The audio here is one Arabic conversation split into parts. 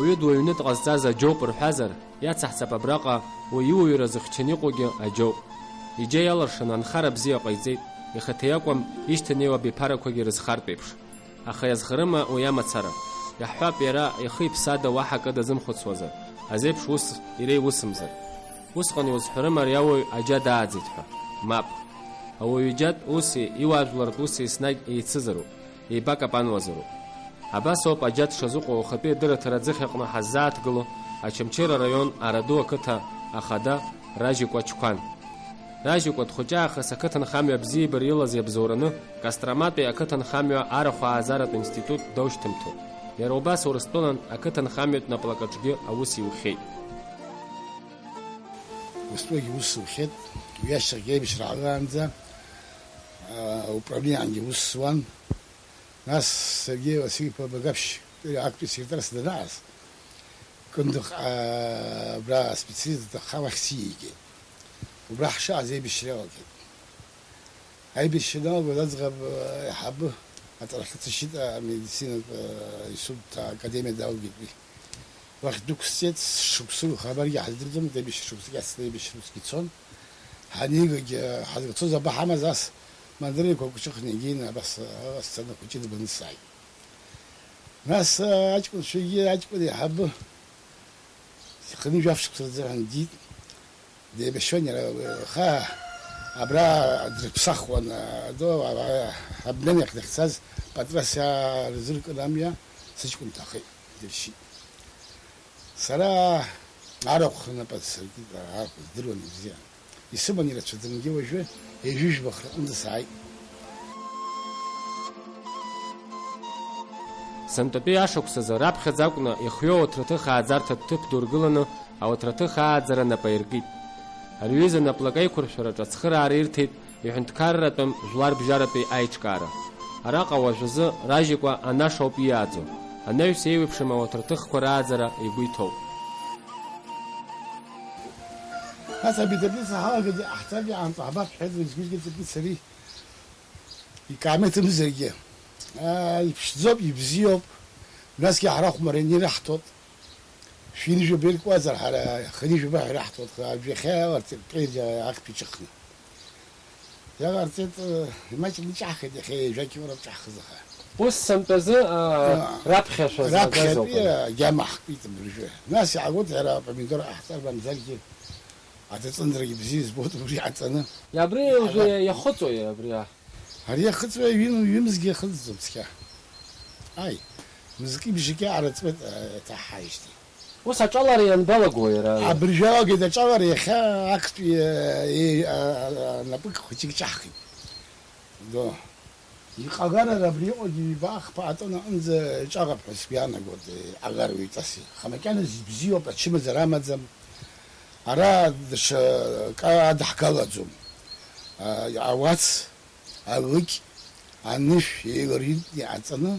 ауаҩы дуаҩны дҟазҵаз аџьоуп рҳәазар, иацаҳҵап абраҟа уи иуаҩра зыхьчаны иҟоугьы аџьоуп. Иџьа иалыршаны анхара бзиа ҟаиҵеит, ихаҭа иакәым ишьҭанеиуа абиԥарақәагьы рызхартә еиԥш. Аха иазхарыма уи амацара? Иаҳҳәап иара ихы-иԥсада уаҳа акы дазымхәыцуазар, азеиԥш ус иреиусымзар. Усҟан иузҳәарым ари ауаҩ аџьа дааӡеит ҳәа. Мап. Ауаҩ иџьатә уси иуаажәлартә уси еснагь еицызароуп, еибакапануазароуп. Абас ауп аџьа дшазыҟоу ахатәи адырраҭара аӡыхь аҟны ҳаззааҭгыло Ачамчыра араион Араду ақыҭа ахада Ражьикәа Чқәан. Ражьикәа дхәыҷаахыс ақыҭанхамҩа абзиабара илаз иабзоураны Костроматәи ақыҭанхамҩа арахә ааӡаратә институт даушьҭымҭоуп. Иара убас Урыстәылан ақыҭанхамҩатә наплакаҿгьы аус иухьеит. Урыстәылагьы ус иухьеит, ҩашьҭахь еибашьраалаанӡа управлениангьы ус зуан. Нас Сергей Васильевич Багаԥшь актәи секретарс данааз, кындыҟ абра специалист дахалахь сиигеит. Убра ҳшааз аибашьра иалагеит. Аибашьра иалагоз аӡӷаб иаҳабы аҵарахьыцашьит амедицинатә институт академиа далгеит уи. Уахь дықәсҵеит, шықәсык хабаргьы ҳаздырӡомызт, аибашьра шықәсык ацны аибашьра усгьы цон. Ҳанигагьы ҳазгацоз абаҳамаз ас мандаринқәак уҿыхны игеины абас асцена хәыҷы дыбаны сааит. Нас аҷкәынцәагьы аҷкәын иаҳабы хынҩ жәаф-шықәса рзыҳәан диит. Деибашьуан иара хаа абра дрыԥсахуан абнан иахь дахьцаз патрас иаарзыркын амҩа сыҷкәын дҭахеит, дыршьит. Сара арахә напы сыркит, арахә здыруан ибзиан. Исыман ирацәаӡангьы уажәы еижәыжәбахә рҟынӡа сааит. Сынтәатәи ашықәсазы раԥхьаӡа акәны ихҩоу ауҭраҭых ааӡарҭа ҭыԥ ду ргыланы ауҭраҭых ааӡара нап аиркит. Ариҩыза наплак аиқәыршәараҿ ацхыраара ирҭеит иҳәынҭқарратәым жәлар бжьаратәи аиҿкаара. Араҟа уажәазы Ражьикәа анаша ауп иааӡо. Анаҩс еиуеиԥшым ауҭраҭыхқәа рааӡара игәы иҭоуп. هذا بدرس حاجة أحتاج عن صحبات حلوة زوج جت بتسوي يكمل مزيجة يبشزوب يبزيوب ناس كيعرفوا مريني رحتوت فين جو بيرك وازر على خليج بحر رحتوت بخير ورتبقي عقب بيشخني يا ورتت ما تبيش أخذ خير جاكي ورا بتأخذها بس سمتزه رابخة شو رابخة جامع بيت برجوه ناس يعقود على من دور أحتار بمزاجي أتصندري بزيز بوت بريعت أنا. يا بري وجه يخطو يا بريا. هريا خطو يمزج خلص مسكا. أي مزكي بشكل على تبت تحايشتي. وش هتشالر ينبلغوا يا راجل. عبرجاء كده تشالر يا خا عكس نبيك خشيك شاخي. ده يقعر ربري أودي باخ بعطنا أنز شغب حسبيانا قد أغار ويتاسي. خم كان زبزيو بتشم زرامة زم. أرادش كاد حكالاتهم عواتس أغيك عنش يغريد يعطنا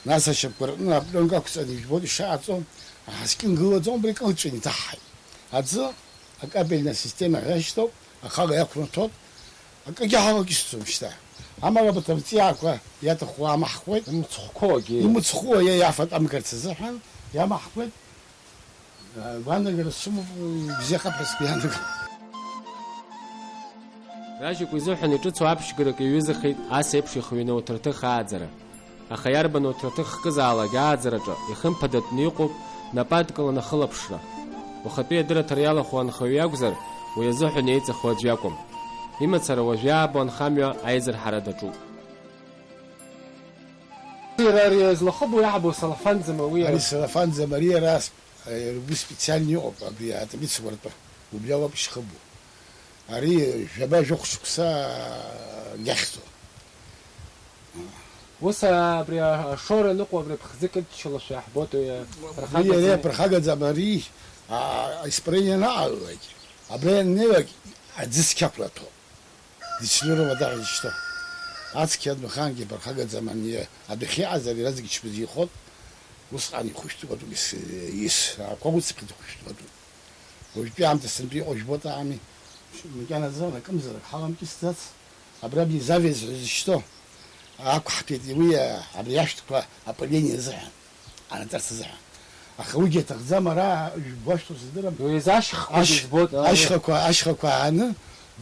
ناس شبكرنا بدون كاكسني جبود شاعتهم حسكين جواتهم بريكون تشيني تحي هذا أقابلنا سيستم غاشتو أخاga يكون توت أكجاها كيستو مشتا أما بترتيع كوا يتخوا محكوت يمتخوا يا يعفت أمكرت الزحن يا محكوت وانا قرصمو بزيخة بسبيانك Ражьикәа изыҳәан иҿыцу аԥшьгарак иҩызахеит ас еиԥш ихҩаны ауҭраҭых ааӡара. Аха иарбан ауҭраҭых хкызаалак ааӡараҿы ихымԥадатәны иҟоуп нападкыланы ахылаԥшра. Уахатәи адырраҭара иалахәу анхаҩ иакәзар, уи азыҳәан еиҵахо аӡә иакәым. Имацара уажә иаабо анхамҩа аизырҳара даҿуп. злахыбу иаҳбо салафанӡа уи ари салафанӡа ари рас ргәы специални иҟоуп абри аҭабиц уартәы убри ауп ишхыбу. Ари жәаба жәохә шықәса иахьӡо. Ус абри ашора ныҟәо абри ԥхӡы-кыдчылашәа иаҳбоит ари ԥырхагаӡам ари исправление наҟалоит. Абри аннеилак аӡы цқьақәлаҭоуп. Дицлыруа даҟа ишьҭо. Ацқьа адмыхаангьы ԥырхагаӡам ани адәахьы иҟаз ари разгьы иҽбызихот. Усҟан ихәышәтәуп атәы ис ақәагәыцԥхьыӡ ихәышәтәуп атәы. Уажәтәи аамҭа сынтәа иҟоу ижәбоит ами. Макьаназы акымзарак ҳаламкьысӡац абра абри завес зышьҭо ақәҳҭеит уи абри ашәҭқәа апыление азыҳәан, анатарс азыҳәан. أخوي تغزم را باش تصدرم ويزاش خبوت أشخكوا أنا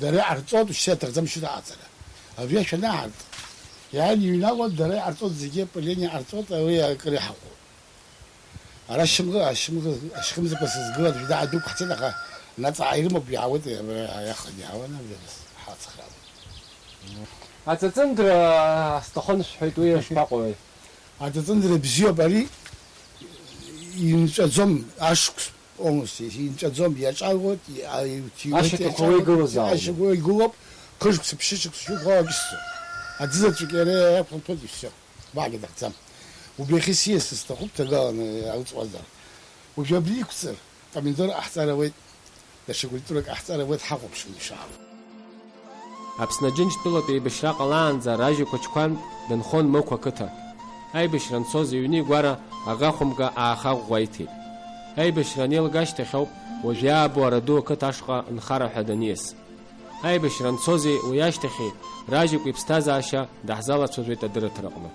دري عرضات وش تغزم شو تعطله أبي شو نعرض يعني يناول دري عرضات زي بليني عرضات ويا كري حقو على الشمغ بس زقلت في ده دوك حتى لك نطلع يرمو بيعود ياخذ يعاونا بس حاط خراب هذا تندر استخونش حيت ويا شباقوي هذا تندر بزيو بري ينتظم عشق أونسي ينتظم يجعوت عشق قوي جوزا عشق قوي جوب كرش بشيش شو غاقص هذا تجري يفهم تودي الشيء بعد ده تام وبيخسيس استخوب تجان عاوز وزر وجابلي كسر طب دور أحسن ويت بس قلت لك أحسن ويت حقوق شو إن شاء الله أبسنا جنج بلوتي بشراق لانزا راجي كوچكوان دنخون موكو كتا أي بشران صوزي يوني غوارا أغاخمغا آخاغ غويتي أي بشرانيل غاش تخوب وجياب وردو كتاشقا نخارا حدانيس أي بشران صوزي وياشتخي راجي كوي بستازاشا دحزالة صوزويتا درت رقمه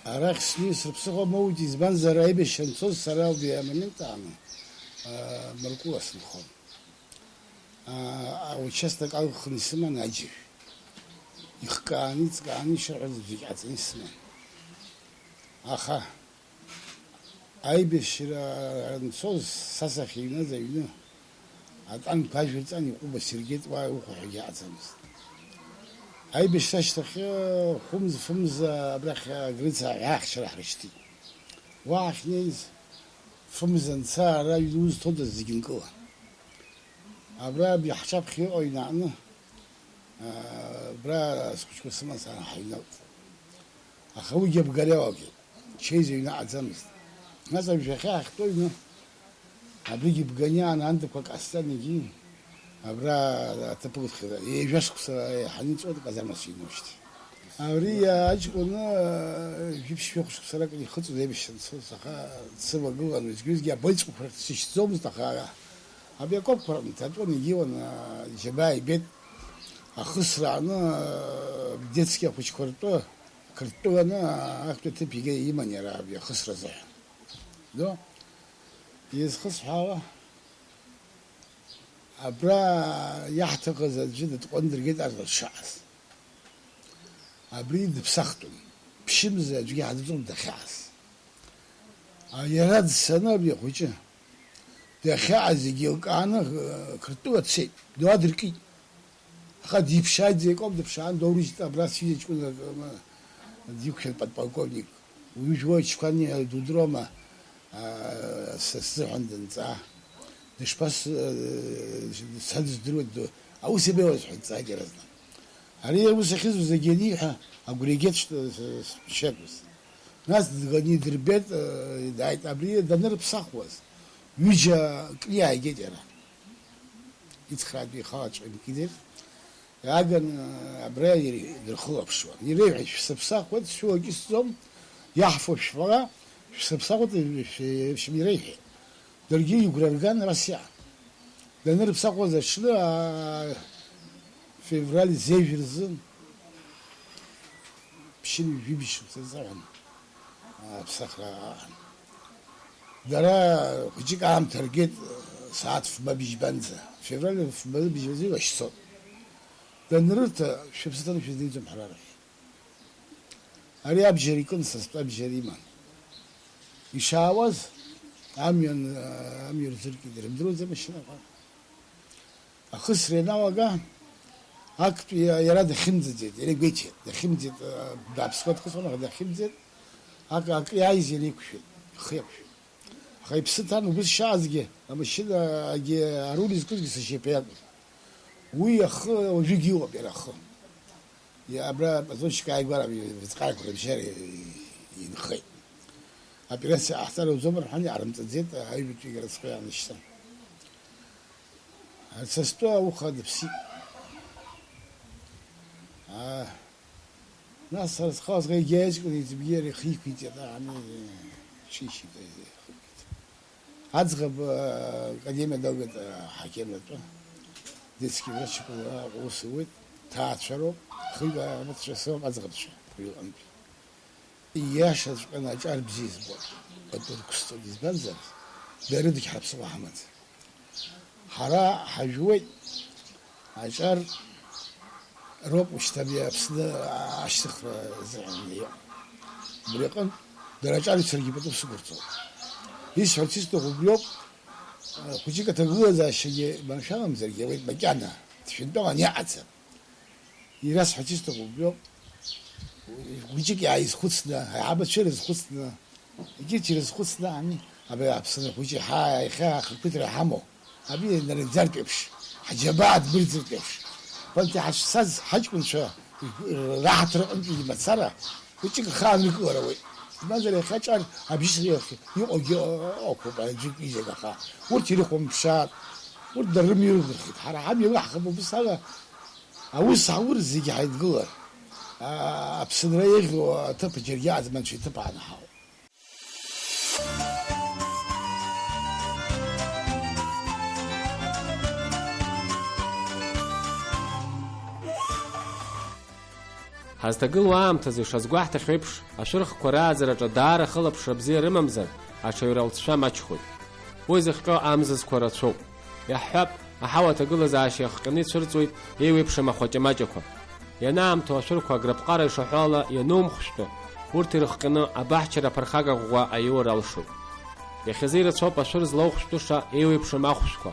أراخ سنيس ربصغو موجي زبان زراي بشران صوز سراو بيامنين تعمل ملكو أسنخون وشستك على خنسمة ناجي يخكاني تكاني شرع الزجاجين سمن أخا أي بشرا نصوص ساسخينا زينا عن باجوت أن يقوم بسرقة ويوقع حاجات أي بشتخي خمز أبرخ قريتها ياخ شرح رشتي واخ نيز خمز نسار يدوز تود الزجين كوا أبرا بيحشاب خير أينعنا برا سكوت سما سنة حينا أخوي جاب قريواقي شيء زينا عزمس مثلا بشيخ أختوينا أبري جاب قنيان عندك وك أستنى جي أبرا تبغى خير يجلس كسر حنين صوت كزمس ينوشت أبري أجكونا جيب شيء كسر كذي خط زي بيشنسو سخا سبا جوا نسجوز جا بيتش كفرت زوم تخا أبي أكون فرق تاتوني جيوانا جباي بيت أخسر أنا بديتسكي أخش كرتو أنا أكتب تبيجي يمن يا أبي أخسر زح ده يسخس حاوة أبرا يحتقز الجدة قندر جد على الشعث أبريد بسختم بشمز جي حدثهم دخاس يراد السنة بيخوجه دخاس يجيوك أنا كرتو تسي دو أدركي خد يبشاي زي كم دبشان دوريش تبراس فيه تكون ديوك البطاقونيك ويجوا يشكاني دودروما عند انت دش بس سادس درود او سبي ولا حد ساجرنا هري وسخيز زجليها اغريجيت شكوس ناس غني دربت دايت ابري دنر بسخوس يجا كليا يجرا يتخرج بخاطر كده لكن أبرايري الخوف شو يريح في سبساق شو جسم يحفظ شفرة في سبساق في شميريه درجي يقول الجان راسيا لأن البساق وذا شلا فيفرالي زيفرزن بشين في بيشو تزعم بساق درا كجيك عام ترجيت ساعات في ما بيج بنزة فيفرالي في ما بيج بنزة وش صوت دنرت شبستان في دين جم حرارة أري أبجري كن سست أبجري من يشاوز أمير زرقي درم دروز مشنا أخسرنا وقا أكت يراد خمزة يعني بيتي خمزة دابسكوت خسرنا هذا خمزة أك يعيز يليك شيء خيب خيب ستان وبس شازجي أما شيء أجي أرولي زكوت كسشي بيان ويا خ وجيجيو بيرخ يا أبرا بزوج كاي قرا بيتقال كل بشاري ينخي أبرس أحسن وزمر حني عرمت زيت هاي بتيجي رسخي عن الشتم هسستوا وخد بسي ناس خلاص غير جايز كل يتبير خيك يتدا عن شيء هذا قديم دولة حكيم لته ديسكي وشكو وسويت تاعت شرو خيبة متشسوم أزغد شو إياش أنا أجعل بزيز بول بدور كستو ديز بنزل بردك حبس محمد حرا حجوي أجعل روب وشتبي بسنا أشتخر زعني بريقن درجة سرقي بدو سكرتو هيس حلتيستو غبيوب كوجيكا تغوزا شيء ما شام زرقي ويت بجانا تشندو أن يعتم يراس حلتيستو غبيوب كوجيكا عايز خصنا عبد شرز خصنا يجي شرز خصنا عني أبي أبصر كوجي حاي خا خلقتر حمو أبي نرجع كبش حاجة بعد برزر كبش فأنت حساس حاج كل شيء راح تروح أنت مسارة كوجيكا خان الكوروي ما زال خشار أبيش يو بعدين يجي كذا ورتيري خم بشار ودرم يرغي حرام يروح خم بس هذا أوس عور زيج حيتقول أبصر يجوا تبجر يعز من شيء تبع نحو هستقل وامتزي شزقواح تخيبش أشرخ كورازر جدار خلب شبزي رممزر أشيرال تشام أشخوي ويزخقو أمزز كوراتشو يحب أحاول تقول زاشي خقني تشرزويت يويبش ما خوجة ماجكو ينام توشركو أقرب قاري شحالة ينوم خشبه ورتي رخقنا أباحشرا برخاقا غوا أيور الشوي يخزير تشوب أشرز لو خشتوشا يويبش ما خشكو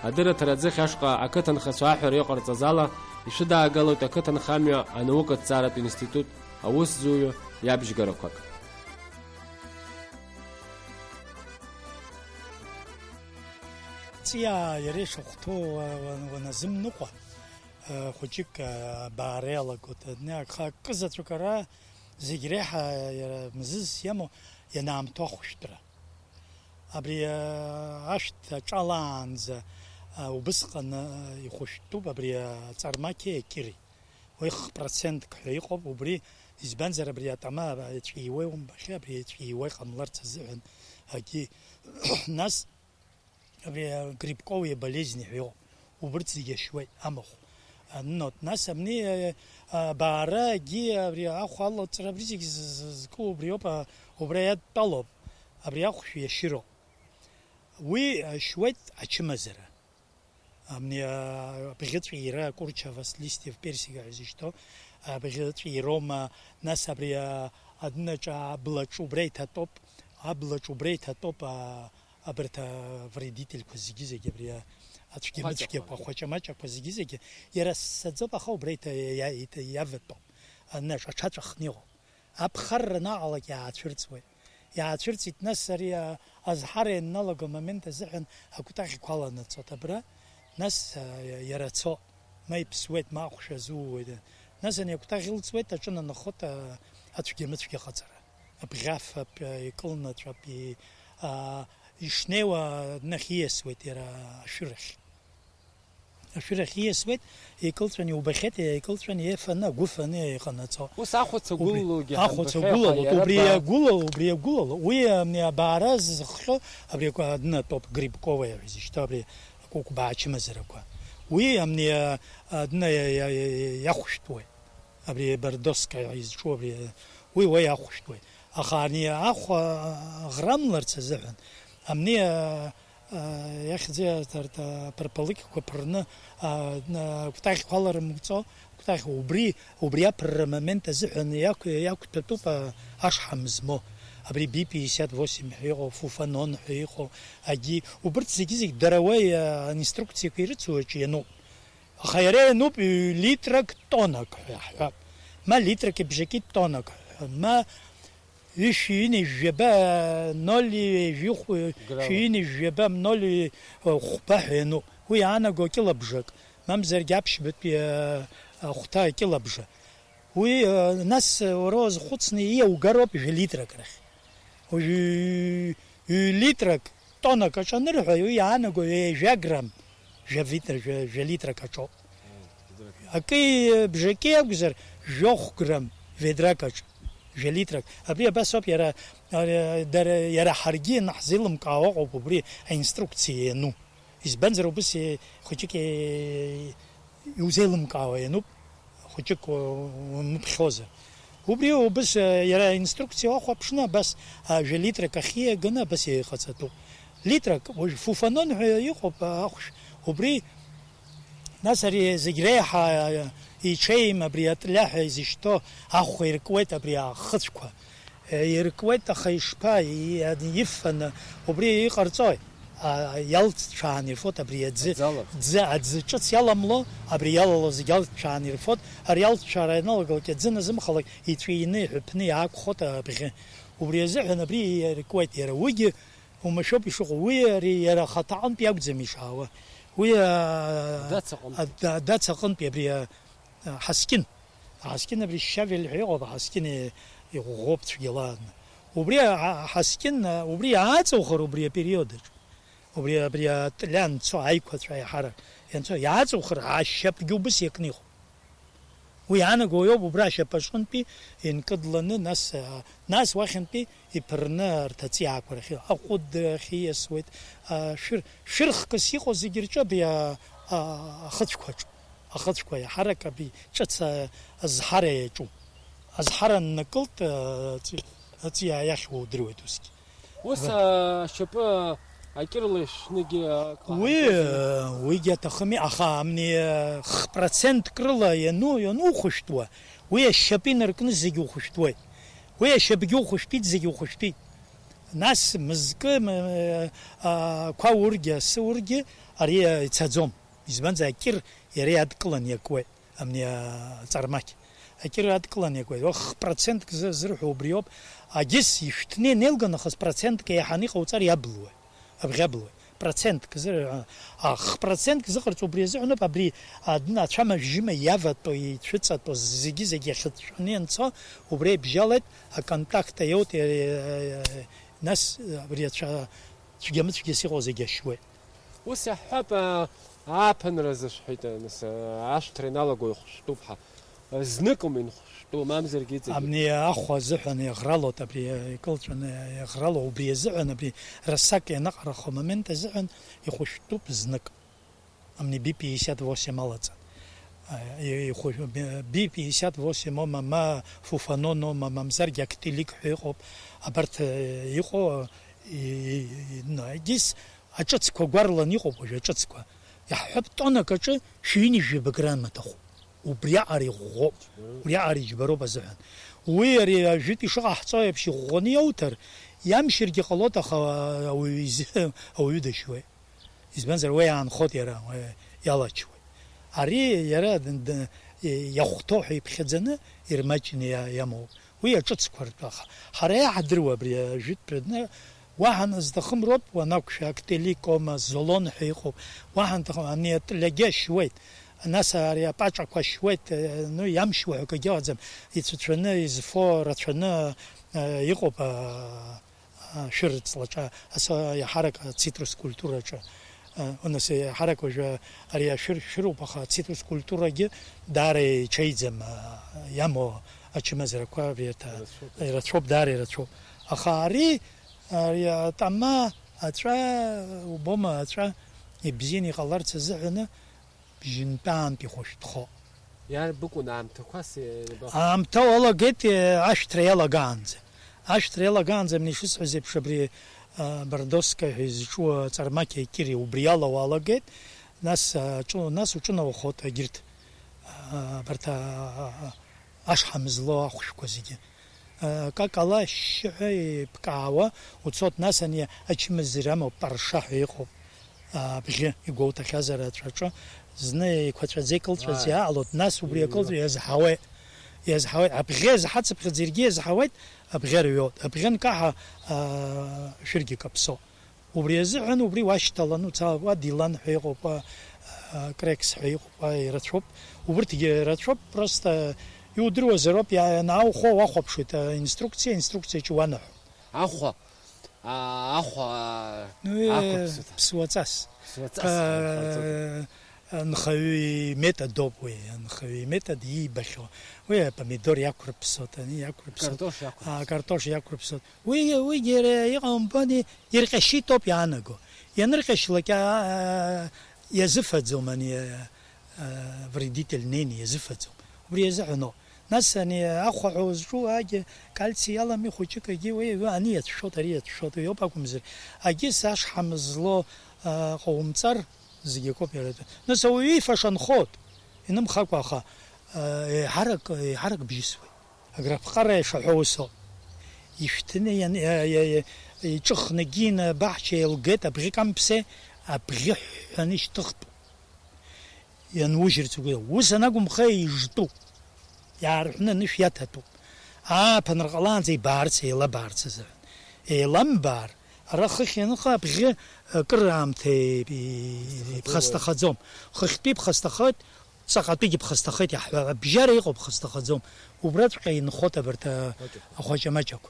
أدرة ترزيخ يشقى أكتن خسواحر يقر تزالة يشدا أقلو تكتن خاميو أنوكة تزارت إنستيتوت أوس زويو يابش غرقوك تيا يريش أختو ونزم نقوى خوشيك باريلا قوت ناك قزة تركرا زيجريحة مزز يمو ينام توخشترا أبري عشت تشالانز وبسقن يخشتو ببري ترماكي كيري ويخ برسنت كيقب وبري يزبنزر بري تما تشيوي ومبخي بري تشيوي قملر تزعن هكي ناس بري قريب قوي بليزني حيو وبرتزي شوي أمخ نوت ناس مني بارا جي بري أخو الله ترى بريزي زكو بريوبا وبري طلب بري أخو يشيرو وي شويت أشمزره أمني بغيت إيرا كورتشا فاسليستي في بيرسيغا عزيزتو بغيت إيروما ناس بري أدنى جا بلاتشو بريتا توب أبلاتشو بريتا توب أبرتا فريديتل كوزيجيزي بري أتشكي متشكي بخوشة ماتشا كوزيجيزي يرا سادزوبا خو بريتا يافيتو الناس أشاتش خنيو أبخرنا على يا تشرتسوي يا تشرتسي تنسري أزحاري نلقو ممنت زحن أكوتاخي كوالا نتصوت برا ناس يراتسو ما يبسويت ما أخش زود ناس أن يكتاخي لتسويت أجنا نخوت أتشكي متشكي خطر بغاف يكلنا ترابي يشنيوا نخيه سويت يرا شرخ يسويت يكلترني وبخيت يكلترني يفنا غفني قناتو وساخو تقولو أخو تقولو وبري قولو ويا من بارز خو أبري كنا توب غريب كوي عزيزتو أبري كوك باچ مزركوا وي امني دنا يخشتوي ابري بردوسكا عايز شو ابري وي يخشتوي اخاني اخ غراملر تزعن امني يخزي ترت بربليك كبرنا كتاخ كولر مكتو كتاخ وبري برمامنت زعن ياك تطوب اشحمزمو أبري بي 58 حيقو فوفانون حيقو أجي وبرت زيك دراوي انستركسي كيرتسو نو خيري نو لترك تونك ما لترك بجكي تونك ما يشيني جبا نولي جيخو شيني جبا نولي خبا نو وي انا جو كيلا بجك مامزر جابش بت بي خطا كيلا بجا وي ناس روز خصني هي وقرب لترك رخ لترك تونة كشان نروح ويانا قوي جاغرام جافيتر جليتر كشو أكيد بجكي أقدر جوخ جرام فيدرا كش جليتر أبري بس أب يرى حرقي نحزلهم كاوق وبري إنستركسي نو إزبنزر بس خشيك يوزلهم كاوق نو خشيك مبخوزة وبريو بس يرى انستركسيا واخو بشنا بس جا لتر كخيه جنا بس يخصتو لتر فوفانون يخو اخش وبري ناسري زغريحه يشي ما بريات لا يزشتو اخو يركويت بريا خصكو يركويت خيشبا يفن وبري يقرصوي يالت شاني فوت ابري دز تشت يالملو ابري يالو زيالت شاني فوت اريالت شارينال قلت دزنا زم خلق يتريني حبني اك خوت بخ وبري زعنا بري ركويت يروي وما شوب يشغل ويري يرا خطعن بياك زميشاوه ويا دات سقن بيبري حسكن بري الشافل حيغو حسكن يغوب تشيلان وبري حسكن وبري عاصخر وبري بيريود وبري تلان تسو ايكو تراي حرك ينتو يعاصخر عشب جوبس يكنيخ ويانا غويو ببراشه باشون بي ان كدلن ناس واخن بي يبرنر تتيا كورخي اقود خي سويت شرخ كسيخو زيجرچا بيا اخذكو يا حركه بي تشت ازحره يجو ازحره نقلت تيا يخو درويتوسكي وسا شبا اكيرلش نجي ويجي تخمي اخا مني 1% كرلا ينو خشتوا ويا الشابين ركن زيجو خشتوا ويا شبجو خشبيت زيجو خشبيت ناس مزك كاورجا سورجي اريا تزوم يزبان زاكير يري ادكلن يكوي امني صرماك اكير ادكلن يكوي 1% كزرحو بريوب اجس يشتني نلغن 1% كي حني خوصر يبلو ابغبلو процент كزر 1% كزر تبريز انا ببري ادنا تشما جيما يافا تو يتشص تو زيجي خطنينصا وبري بجالت كونتاكت يوت ناس بريت تجمت كيسي روزي شوي وسحب ابن رزش حيت ناس 10 ترينالو خشطوبها زنكم من خشطو مامزر جيت امني اخو زحن يغرالو تبري يقولن يغرالو وبري زحن بري رساك نقرا خمن تزحن يخشطو بزنك امني بي 58 مالت يخش بي 58 ما فوفانونو ما مامزر يكتليك حيقوب ابرت يخو نايديس اتشتكو غارلن يخو بوجتسكو يحب طنا كچ شيني جبغران متخو وبريعري غوب بريعري جبرو بزحن ويري جيتي شرح صايب شي غني اوتر يمشي قلوطه او يد شوي يزبنزر وي عن خود يرا يلا شوي اري يرا يخطو حي بخزنه يرماجني يمو ويا تشتسكور حريا حدروا بري جيت بدنا واحد ازدخم روب وناكش اكتليكوم زولون حيخو واحد تخمني تلاقي شوي الناس ريا باتشا كوشويت نو يمشوا كجازم يتشنا يزفور تشنا يقوب شرط لچا اسا يحرك سيتروس كولتورا الناس يحركوا ريا شرو بخا سيتروس كولتورا داري تشيزم يامو اتشمزر كوا بيتا رتشوب داري رتشوب اخاري ريا تما اترا وبوما اترا يبزيني قلرت زعنا بجنبان بيخشتخو يعني بكون عم تكواسي عم تو والله قلت اشتري يلا غانز من شو زي بشبري بردوسكا هيزشو ترماكي كيري وبريالا والله قلت ناس وشنا وخوت جرت برتا اشحم زلو خوشكو زيجي как الله شي بكاوا وتصوت ناس اني اتشمزرام وبرشح يخو بيجي يقول تخازر تشا زني كوتر زيكل ترزيا على الناس وبريكل يزحوي ابغيز حتى بخزيرجي يزحوي ابغير يوت ابغن كاها شركه كبسو وبريزعن وبري واشتلن وتا وديلان حيقو كريكس حيقو يرتشوب وبرتي رتشوب просто يودرو زروب يا ناو خو واخو بشوت انستركسيا چوانا اخو بسواتاس نخوي ميتا وي نخوي ميتا دي بخو وي بميدور ياكل بسوتاني ياكل بسوت كارتوش ياكل بسوت وي يقوم بني يرقشي توب يانغو ينرقش لك يزفت زماني فريديت النيني يزفت بريزعنو нас ахәаҳәа зҿу агьы кальци иалами хәыҷык агьы ани иацәшәоит, ари иацәшәоит иоуп акәымзар, агьыс ашҳам зло ҟаумҵар зегьы акоуп иаратәы. Нас ауаҩы ифаша нхоит, инымхакәа, аха еиҳарак бжьысуеит. Аграпҟара ишаҳәоу соуп. Ишәҭны иҿыхны гьины баҳча еилгеит, абӷьы камԥсе, абӷьы ҳәаны ишьҭыхтәуп. Ианужьырц ус анакәымха ижтәуп. Иаарҳәны анышә иаҭатәуп. Ааԥынра ҟалаанӡа ибаарц, еилабаарц азыҳәан. Еиламбаар, ара хыхь ианыха абӷьы кыр аамҭа иԥхасҭахаӡом. Хыхьтәи иԥхасҭахоит, ҵаҟатәигьы иԥхасҭахеит иаҳҳәа, абжьара иҟоуп ԥхасҭахаӡом. Убраҵәҟьа инхоит абарҭ ахәаҷамаҷақәа.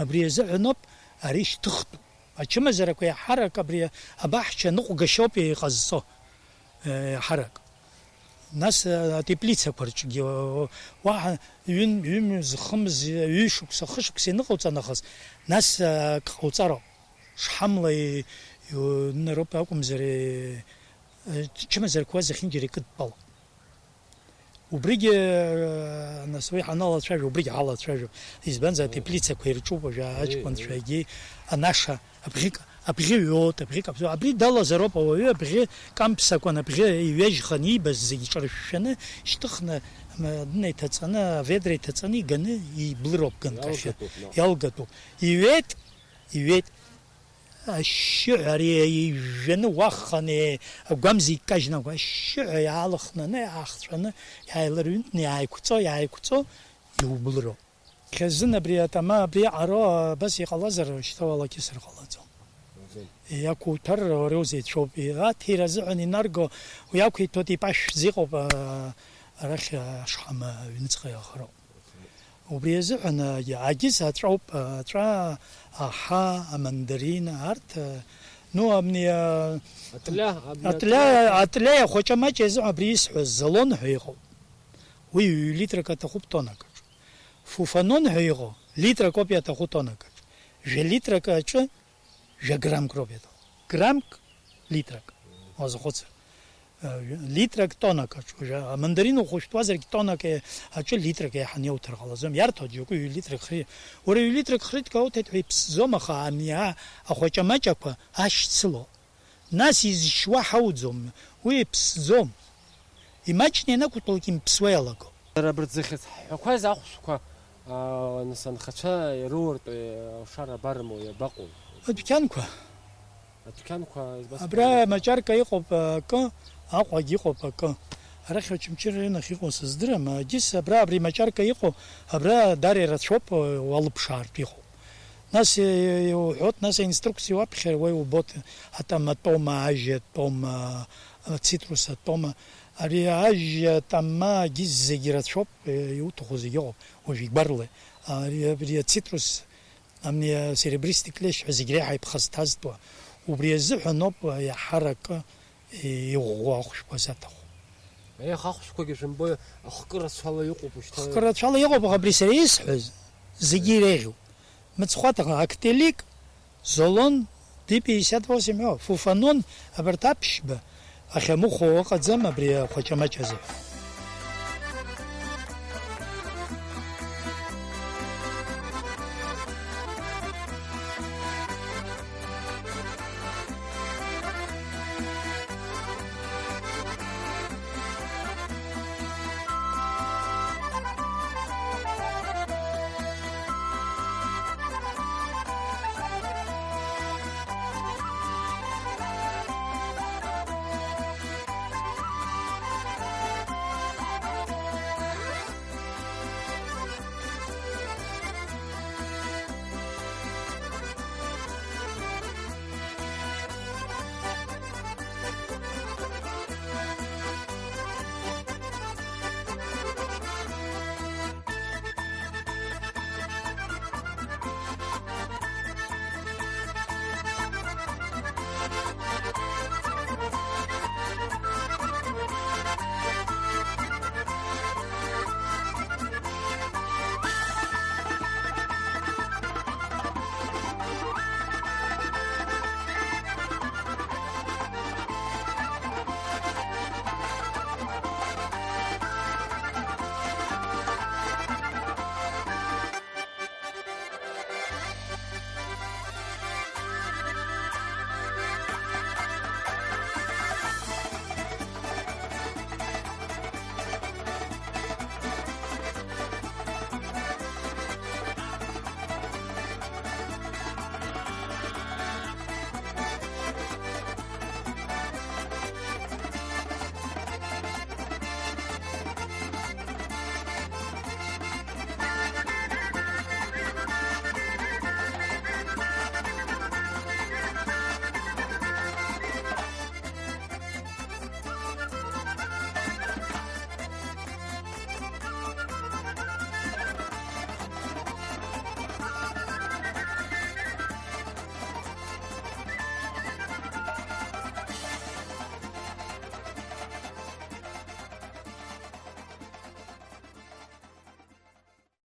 Абри азыҳәаноуп ари шьҭыхтәуп. Ачымазарақәа иаҳарак абри абаҳча ныҟәгашьоуп иҟазҵо иаҳарак. Нас атеплицақәа рҿгьы уаҳа ҩымз, хымз, ҩышықәса, хышықәса иныҟауҵа нахыс, нас ҟауҵароуп. Шҳамла нароуп акәымзар ачымазарақәа зехьынџьара икыдтәало. Убригьы нас уи ҳаналацәажәо, убригьы ҳалацәажәо. Избанзар атеплицақәа ирҿуп уажәы аҷкәынцәагьы, анаша абӷьы ҩоит, абӷьы каԥсоит. Абри далазароуп ауаҩы абӷьы камԥсақәан, абӷьы иҩежьхан иибаз зегьы ҿыршәшәаны, шьҭыхны адәны иҭаҵаны, аведра иҭаҵаны иганы иблыроуп ганкахьы, иалгатәуп. Иҩеит. Ашьшьыҳәа ари ижәжәаны уахханы агәамзи икажьны ашьшьыҳәа иаалыхнаны, иаахҵәаны, иааиларҩынтны, иааиқәҵо иублыроуп. Хьазын абри атама абри аҟаро бас иҟалазар шьҭа уалакьысыр ҟалаӡом. Иақәуҭар уара узеицәоуп. Аҭира азыҳәан инарго иақәиҭуеит, ипашәӡа иҟоуп арахь ашҳам аҩныҵҟа иахароуп. Убри азыҳәан агьыс аҵәоуп, аҵәа, аҳа, амандарина, арҭ абни аҭля ахәаҷамаҷ азыҳәан абри исҳәаз залон ҳәа иҟоуп. Уи литрак аҭахуп тоннакаҿ. Фуфанон ҳәа иҟоу литрак ауп иаҭаху тоннакаҿ. Жәа-литрак аҿы жәа-граммк роуп иаҭаху. Граммк литрак уазхәыцыр. Литрак тоннакаҿ. Амандарин ухәышәтәуазаргьы тоннак аҿы литрак еиҳаны иауҭар ҟалаӡом. Иарҭоит џьоукы ҩ-литрак хри. Уара ҩ-литрак хрит кауҭеит ҳәа иԥсӡом, аха ани ахәаҷамаҷақәа ашьцыло. Нас изшьуа ҳауӡом, уи иԥсӡом. Имаҷны ианақәтәалак имԥсуа иалаго. Абарҭ зыхьҳәақәаз ахәшәқәа нас анхацәа ируртә ашара барыму иабаҟоу? Адәқьанқәа. Адәқьанқәа абра маҷарка иҟоуп акы, Аҟәагьы иҟоуп акы. Арахь Очамчыр районахь иҟоу сыздырам, агьыс абри маҷарка иҟоу, абра дар ирацәоуп уалыԥшаартә иҟоуп. Нас иуҳәоит, нас аинструкциа уаԥхьар уа иубоит атоматома, ажьа тома, цитрус атома. Ари ажьа, тома, агьыс зегьы ирацәоуп, иуҭаху зегьы иҟоуп, уажә ибарла. Абри ацитрус, амни серебристик клеш ҳәа зегьы реиҳа иԥхасҭазтәуа. Убри азыҳәаноуп иаҳарак иӷәӷәо ахәшәқәа заҭаху. Ахәшәқәагьы шәымбои ахкырацәала иҟоуп шьҭа. Ахкырацәала иҟоуп, аха абри сара исҳәаз зегьы иреиӷьуп. Мыцхәаҭаха актелик, золон, D58 ҳәа, фуфанон, абарҭ аԥшьба ахьамыхәо ыҟаӡам абри ахәаҷамаҷ азы.